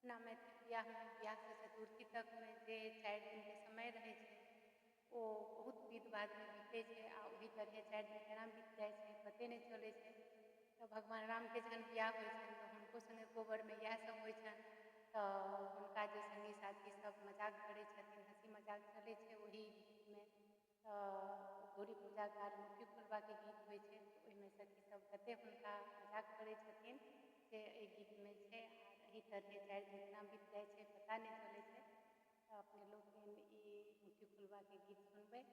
अपना मैथिल बियाहमे बियाहसँ चतुर्थी तकमे जे 4 दिनके समय रहै छै ओ बहुत विध बाधमे बीतै छै आ ओही तरहे 4 दिन केना बीत जाइ छै पते नहि चलै छै। तऽ भगवान रामके जहन बियाह होइ छनि तऽ हुनको सङ्गे कोबरमे इएह सब होइ छनि। तऽ हुनका जे सङ्गी साथी सब मजाक करै छथिन, हँसी मजाक चलै छै ओही गीतमे। गौड़ी पूजा काल मुट्ठी खोलबाके गीत होइ छै तऽ ओहिमे सखी सब कतेक हुनका मजाक करै छथिन से एहि गीतमे छै। आर एही तरहे 4 दिन केना बीत जाइ छै पता नहि चलै छै। तऽ अपने लोकनि ई मुट्ठी खोलबाके गीत सुनबै।